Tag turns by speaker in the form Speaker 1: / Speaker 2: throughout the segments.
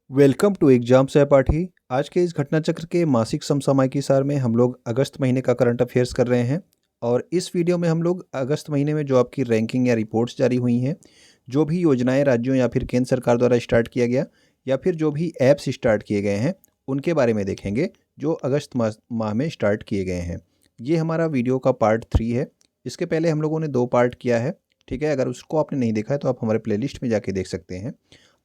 Speaker 1: Welcome to exam सहपाठी। आज के इस घटना चक्र के मासिक समसामयिकी सार में हम लोग अगस्त महीने का करंट अफेयर्स कर रहे हैं। और इस वीडियो में हम लोग अगस्त महीने में जो आपकी रैंकिंग या रिपोर्ट्स जारी हुई हैं, जो भी योजनाएं राज्यों या फिर केंद्र सरकार द्वारा स्टार्ट किया गया या फिर जो भी ऐप्स स्टार्ट किए गए हैं, उनके बारे में देखेंगे जो अगस्त माह में स्टार्ट किए गए हैं। ये हमारा वीडियो का पार्ट 3 है। इसके पहले हम लोगों ने 2 पार्ट किया है। ठीक है, अगर उसको आपने नहीं देखा है तो आप हमारे प्लेलिस्ट में जाके देख सकते हैं।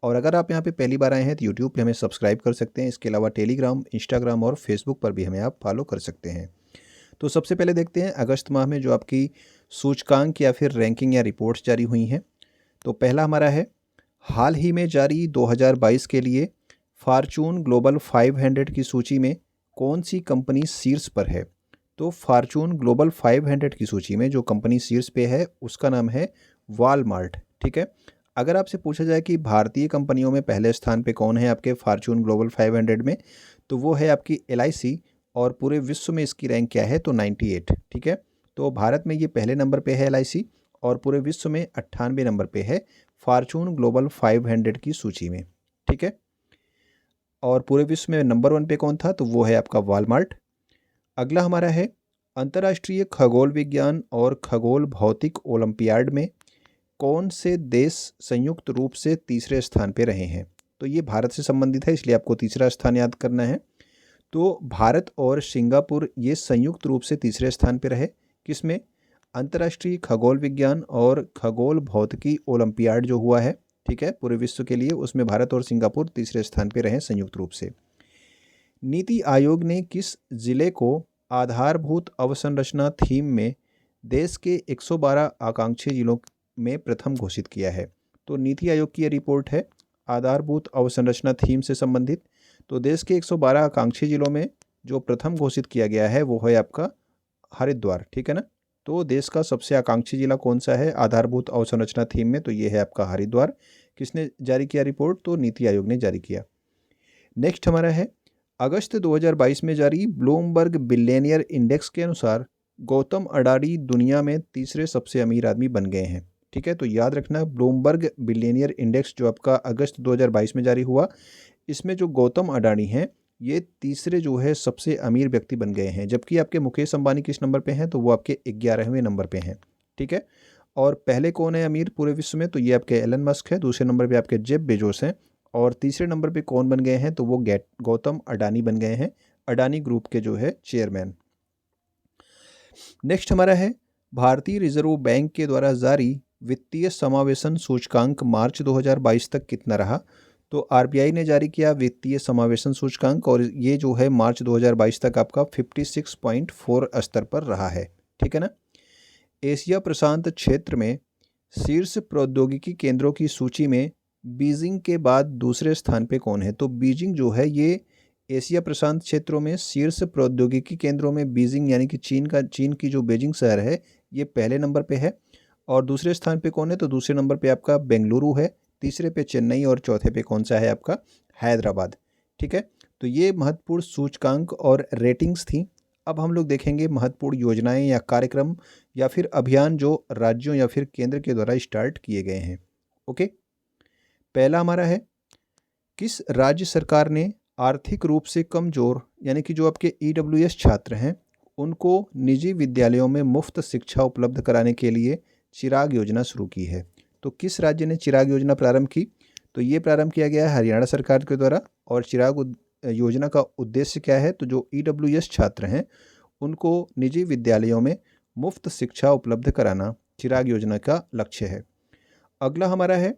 Speaker 1: और अगर आप यहाँ पे पहली बार आए हैं तो यूट्यूब पे हमें सब्सक्राइब कर सकते हैं। इसके अलावा टेलीग्राम, इंस्टाग्राम और फेसबुक पर भी हमें आप फॉलो कर सकते हैं। तो सबसे पहले देखते हैं अगस्त माह में जो आपकी सूचकांक या फिर रैंकिंग या रिपोर्ट्स जारी हुई हैं। तो पहला हमारा है हाल ही में जारी 2022 के लिए फॉर्च्यून ग्लोबल 500 की सूची में कौन सी कंपनी शीर्ष पर है। तो फॉर्च्यून ग्लोबल 500 की सूची में जो कंपनी शीर्ष पे है उसका नाम है वॉलमार्ट। ठीक है, अगर आपसे पूछा जाए कि भारतीय कंपनियों में पहले स्थान पे कौन है आपके फॉर्च्यून ग्लोबल 500 में, तो वो है आपकी LIC। और पूरे विश्व में इसकी रैंक क्या है तो 98। ठीक है, तो भारत में ये पहले नंबर पे है LIC और पूरे विश्व में 98 नंबर पे है फॉर्च्यून ग्लोबल 500 की सूची में। ठीक है, और पूरे विश्व में नंबर 1 पे कौन था तो वो है आपका वॉलमार्ट। अगला हमारा है अंतर्राष्ट्रीय खगोल विज्ञान और खगोल भौतिक ओलंपियाड में कौन से देश संयुक्त रूप से तीसरे स्थान पे रहे हैं। तो ये भारत से संबंधित है, इसलिए आपको तीसरा स्थान याद करना है। तो भारत और सिंगापुर ये संयुक्त रूप से तीसरे स्थान पे रहे। किसमें? अंतर्राष्ट्रीय खगोल विज्ञान और खगोल भौतिकी ओलंपियाड जो हुआ है, ठीक है, पूरे विश्व के लिए, उसमें भारत और सिंगापुर तीसरे स्थान पे रहे संयुक्त रूप से। नीति आयोग ने किस जिले को आधारभूत अवसंरचना थीम में देश के 112 आकांक्षी जिलों में प्रथम घोषित किया है। तो नीति आयोग की ये रिपोर्ट है आधारभूत अवसंरचना थीम से संबंधित। तो देश के 112 आकांक्षी जिलों में जो प्रथम घोषित किया गया है वो है आपका हरिद्वार। ठीक है ना, तो देश का सबसे आकांक्षी जिला कौन सा है आधारभूत अवसंरचना थीम में, तो ये है आपका हरिद्वार। किसने जारी किया रिपोर्ट? तो नीति आयोग ने जारी किया। नेक्स्ट हमारा है अगस्त 2022 में जारी ब्लूमबर्ग बिलियनियर इंडेक्स के अनुसार गौतम अडानी दुनिया में तीसरे सबसे अमीर आदमी बन गए हैं। ठीक है, तो याद रखना ब्लूमबर्ग बिलियनियर इंडेक्स जो आपका अगस्त 2022 में जारी हुआ, इसमें जो गौतम अडानी हैं ये तीसरे जो है सबसे अमीर व्यक्ति बन गए हैं। जबकि आपके मुकेश अंबानी किस नंबर पे हैं तो वो आपके 11वें नंबर पे हैं। ठीक है, और पहले कौन है अमीर पूरे विश्व में, तो ये आपके एलन मस्क है। दूसरे नंबर पे आपके जेफ बेजोस हैं। और तीसरे नंबर पे कौन बन गए हैं तो वो गौतम अडानी बन गए हैं, अडानी ग्रुप के जो है चेयरमैन। नेक्स्ट हमारा है भारतीय रिजर्व बैंक के द्वारा जारी वित्तीय समावेशन सूचकांक मार्च 2022 तक कितना रहा। तो RBI ने जारी किया वित्तीय समावेशन सूचकांक और ये जो है मार्च 2022 तक आपका 56.4 स्तर पर रहा है। ठीक है ना। एशिया प्रशांत क्षेत्र में शीर्ष प्रौद्योगिकी केंद्रों की सूची में बीजिंग के बाद दूसरे स्थान पे कौन है। तो बीजिंग जो है ये एशिया प्रशांत क्षेत्रों में शीर्ष प्रौद्योगिकी केंद्रों में बीजिंग यानी कि चीन की जो बीजिंग शहर है ये पहले नंबर पे है। और दूसरे स्थान पे कौन है तो दूसरे नंबर पे आपका बेंगलुरु है, तीसरे पे चेन्नई और चौथे पे कौन सा है आपका हैदराबाद। ठीक है, तो ये महत्वपूर्ण सूचकांक और रेटिंग्स थी। अब हम लोग देखेंगे महत्वपूर्ण योजनाएं या कार्यक्रम या फिर अभियान जो राज्यों या फिर केंद्र के द्वारा स्टार्ट किए गए हैं। ओके, पहला हमारा है किस राज्य सरकार ने आर्थिक रूप से कमजोर यानी कि जो आपके EWS छात्र हैं उनको निजी विद्यालयों में मुफ्त शिक्षा उपलब्ध कराने के लिए चिराग योजना शुरू की है। तो किस राज्य ने चिराग योजना प्रारंभ की? तो ये प्रारंभ किया गया है हरियाणा सरकार के द्वारा। और चिराग योजना का उद्देश्य क्या है? तो जो EWS छात्र हैं उनको निजी विद्यालयों में मुफ्त शिक्षा उपलब्ध कराना चिराग योजना का लक्ष्य है। अगला हमारा है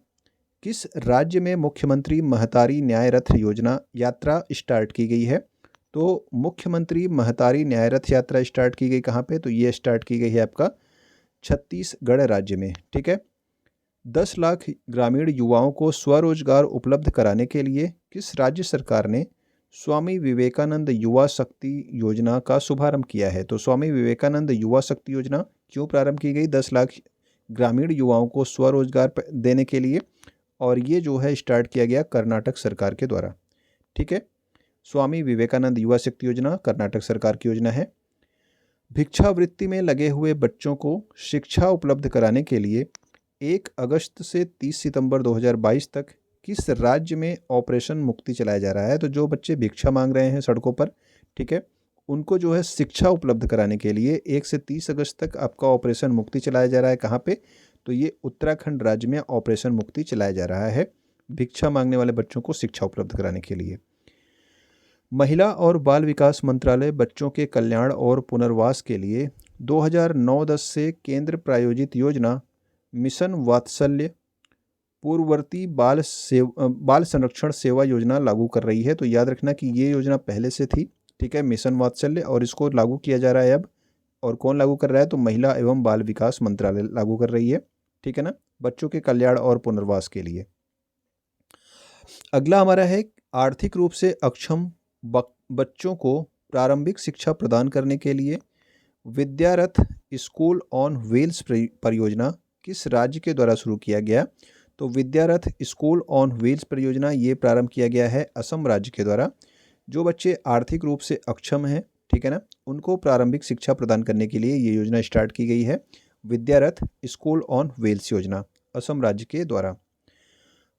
Speaker 1: किस राज्य में मुख्यमंत्री महतारी न्याय रथ योजना यात्रा स्टार्ट की गई है। तो मुख्यमंत्री महतारी न्याय रथ यात्रा स्टार्ट की गई कहाँ पे? तो ये स्टार्ट की गई है आपका छत्तीसगढ़ राज्य में। ठीक है, 10 लाख ग्रामीण युवाओं को स्वरोजगार उपलब्ध कराने के लिए किस राज्य सरकार ने स्वामी विवेकानंद युवा शक्ति योजना का शुभारंभ किया है। तो स्वामी विवेकानंद युवा शक्ति योजना क्यों प्रारंभ की गई? 10 लाख ग्रामीण युवाओं को स्वरोजगार देने के लिए, और ये जो है स्टार्ट किया गया कर्नाटक सरकार के द्वारा। ठीक है, स्वामी विवेकानंद युवा शक्ति योजना कर्नाटक सरकार की योजना है। भिक्षावृत्ति में लगे हुए बच्चों को शिक्षा उपलब्ध कराने के लिए 1 अगस्त से 30 सितंबर 2022 तक किस राज्य में ऑपरेशन मुक्ति चलाया जा रहा है? तो जो बच्चे भिक्षा मांग रहे हैं सड़कों पर, ठीक है, उनको जो है शिक्षा उपलब्ध कराने के लिए 1 से 30 अगस्त तक आपका ऑपरेशन मुक्ति चलाया जा रहा है। कहाँ पे? तो ये उत्तराखंड राज्य में ऑपरेशन मुक्ति चलाया जा रहा है, भिक्षा मांगने वाले बच्चों को शिक्षा उपलब्ध कराने के लिए। महिला और बाल विकास मंत्रालय बच्चों के कल्याण और पुनर्वास के लिए 2009-10 से केंद्र प्रायोजित योजना मिशन वात्सल्य पूर्ववर्ती बाल संरक्षण सेवा योजना लागू कर रही है। तो याद रखना कि ये योजना पहले से थी, ठीक है, मिशन वात्सल्य, और इसको लागू किया जा रहा है अब। और कौन लागू कर रहा है? तो महिला एवं बाल विकास मंत्रालय लागू कर रही है, ठीक है ना, बच्चों के कल्याण और पुनर्वास के लिए। अगला हमारा है आर्थिक रूप से अक्षम बच्चों को प्रारंभिक शिक्षा प्रदान करने के लिए विद्यारथ स्कूल ऑन व्हील्स परियोजना किस राज्य के द्वारा शुरू किया गया? तो विद्यारथ स्कूल ऑन व्हील्स परियोजना ये प्रारंभ किया गया है असम राज्य के द्वारा। जो बच्चे आर्थिक रूप से अक्षम हैं, ठीक है ना, उनको प्रारंभिक शिक्षा प्रदान करने के लिए ये योजना स्टार्ट की गई है, विद्यारथ स्कूल ऑन व्हील्स योजना असम राज्य के द्वारा।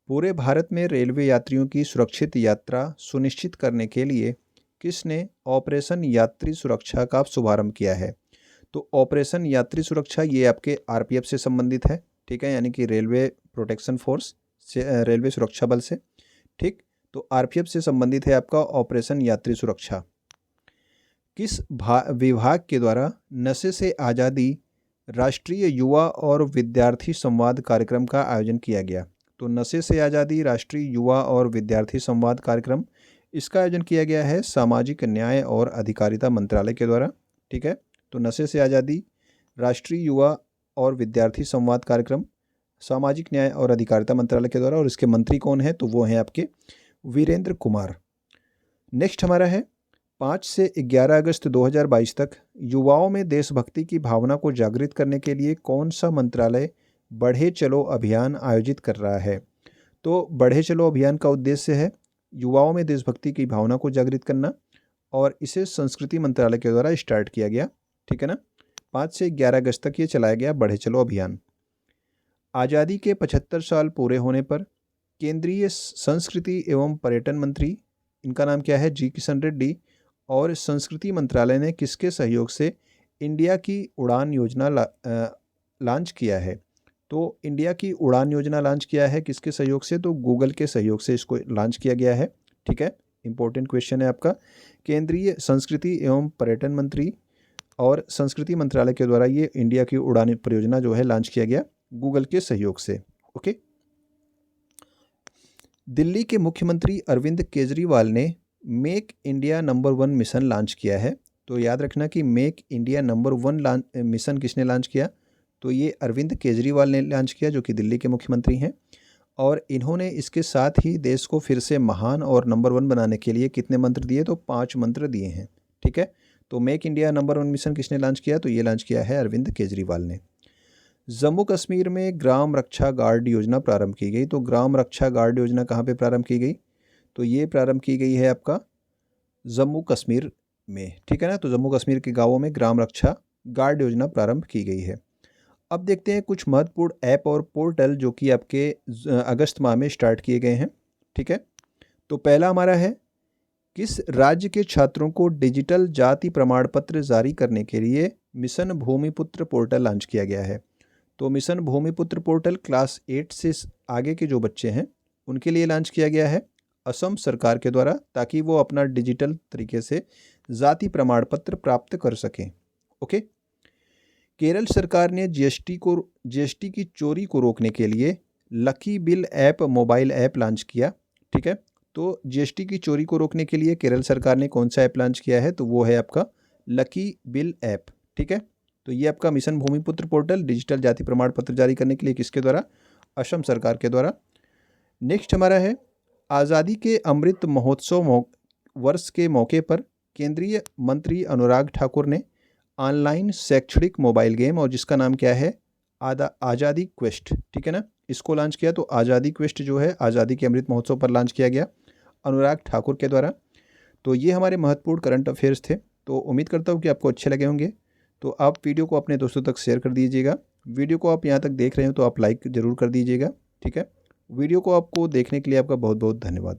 Speaker 1: पूरे भारत में रेलवे यात्रियों की सुरक्षित यात्रा सुनिश्चित करने के लिए किसने ऑपरेशन यात्री सुरक्षा का शुभारंभ किया है? तो ऑपरेशन यात्री सुरक्षा ये आपके आरपीएफ से संबंधित है, ठीक है, यानी कि रेलवे प्रोटेक्शन फोर्स से, रेलवे सुरक्षा बल से, ठीक। तो आरपीएफ से संबंधित है आपका ऑपरेशन यात्री सुरक्षा। किस विभाग के द्वारा नशे से आज़ादी राष्ट्रीय युवा और विद्यार्थी संवाद कार्यक्रम का आयोजन किया गया? तो नशे से आज़ादी राष्ट्रीय युवा और विद्यार्थी संवाद कार्यक्रम, इसका आयोजन किया गया है सामाजिक न्याय और अधिकारिता मंत्रालय के द्वारा, ठीक है। तो नशे से आज़ादी राष्ट्रीय युवा और विद्यार्थी संवाद कार्यक्रम सामाजिक न्याय और अधिकारिता मंत्रालय के द्वारा, और इसके मंत्री कौन है? तो वो हैं आपके वीरेंद्र कुमार। नेक्स्ट हमारा है 5 से 11 अगस्त 2022 तक युवाओं में देशभक्ति की भावना को जागृत करने के लिए कौन सा मंत्रालय बढ़े चलो अभियान आयोजित कर रहा है? तो बढ़े चलो अभियान का उद्देश्य है युवाओं में देशभक्ति की भावना को जागृत करना, और इसे संस्कृति मंत्रालय के द्वारा स्टार्ट किया गया, ठीक है ना। 5 से 11 अगस्त तक ये चलाया गया बढ़े चलो अभियान। आज़ादी के 75 साल पूरे होने पर केंद्रीय संस्कृति एवं पर्यटन मंत्री, इनका नाम क्या है? जी किशन रेड्डी, और संस्कृति मंत्रालय ने किसके सहयोग से इंडिया की उड़ान योजना लॉन्च किया है? तो इंडिया की उड़ान योजना लॉन्च किया है किसके सहयोग से? तो गूगल के सहयोग से इसको लॉन्च किया गया है, ठीक है। इंपॉर्टेंट क्वेश्चन है आपका। केंद्रीय संस्कृति एवं पर्यटन मंत्री और संस्कृति मंत्रालय के द्वारा ये इंडिया की उड़ान परियोजना जो है लॉन्च किया गया गूगल के सहयोग से, ओके। दिल्ली के मुख्यमंत्री अरविंद केजरीवाल ने make India number 1 mission launch किया है। तो याद रखना कि मेक इंडिया नंबर 1 मिशन किसने लॉन्च किया? तो ये अरविंद केजरीवाल ने लॉन्च किया, जो कि दिल्ली के मुख्यमंत्री हैं। और इन्होंने इसके साथ ही देश को फिर से महान और नंबर 1 बनाने के लिए कितने मंत्र दिए? तो 5 मंत्र दिए हैं, ठीक है। तो मेक इंडिया नंबर 1 मिशन किसने लॉन्च किया? तो ये लॉन्च किया है अरविंद केजरीवाल ने। जम्मू कश्मीर में ग्राम रक्षा गार्ड योजना प्रारंभ की गई। तो ग्राम रक्षा गार्ड योजना कहाँ पे प्रारंभ की गई? तो ये प्रारंभ की गई है आपका जम्मू कश्मीर में, ठीक है ना। तो जम्मू कश्मीर के गाँवों में ग्राम रक्षा गार्ड योजना प्रारंभ की गई है। अब देखते हैं कुछ महत्वपूर्ण ऐप और पोर्टल जो कि आपके अगस्त माह में स्टार्ट किए गए हैं, ठीक है। तो पहला हमारा है, किस राज्य के छात्रों को डिजिटल जाति प्रमाण पत्र जारी करने के लिए मिशन भूमिपुत्र पोर्टल लॉन्च किया गया है? तो मिशन भूमिपुत्र पोर्टल क्लास 8 से आगे के जो बच्चे हैं उनके लिए लॉन्च किया गया है असम सरकार के द्वारा, ताकि वो अपना डिजिटल तरीके से जाति प्रमाण पत्र प्राप्त कर सकें, ओके। केरल सरकार ने जीएसटी की चोरी को रोकने के लिए lucky bill app mobile app launch किया, ठीक है। तो जीएसटी की चोरी को रोकने के लिए केरल सरकार ने कौन सा ऐप लॉन्च किया है? तो वो है आपका लकी बिल ऐप, ठीक है। तो ये आपका मिशन भूमिपुत्र पोर्टल डिजिटल जाति प्रमाण पत्र जारी करने के लिए किसके द्वारा? असम सरकार के द्वारा। नेक्स्ट हमारा है, आज़ादी के अमृत महोत्सव वर्ष के मौके पर केंद्रीय मंत्री अनुराग ठाकुर ने ऑनलाइन शैक्षणिक मोबाइल गेम, और जिसका नाम क्या है? आज़ादी क्वेस्ट, ठीक है ना, इसको लॉन्च किया। तो आज़ादी क्वेस्ट जो है आज़ादी के अमृत महोत्सव पर लॉन्च किया गया अनुराग ठाकुर के द्वारा। तो ये हमारे महत्वपूर्ण करंट अफेयर्स थे। तो उम्मीद करता हूँ कि आपको अच्छे लगे होंगे। तो आप वीडियो को अपने दोस्तों तक शेयर कर दीजिएगा। वीडियो को आप यहाँ तक देख रहे हो तो आप लाइक ज़रूर कर दीजिएगा, ठीक है। वीडियो को आपको देखने के लिए आपका बहुत बहुत धन्यवाद।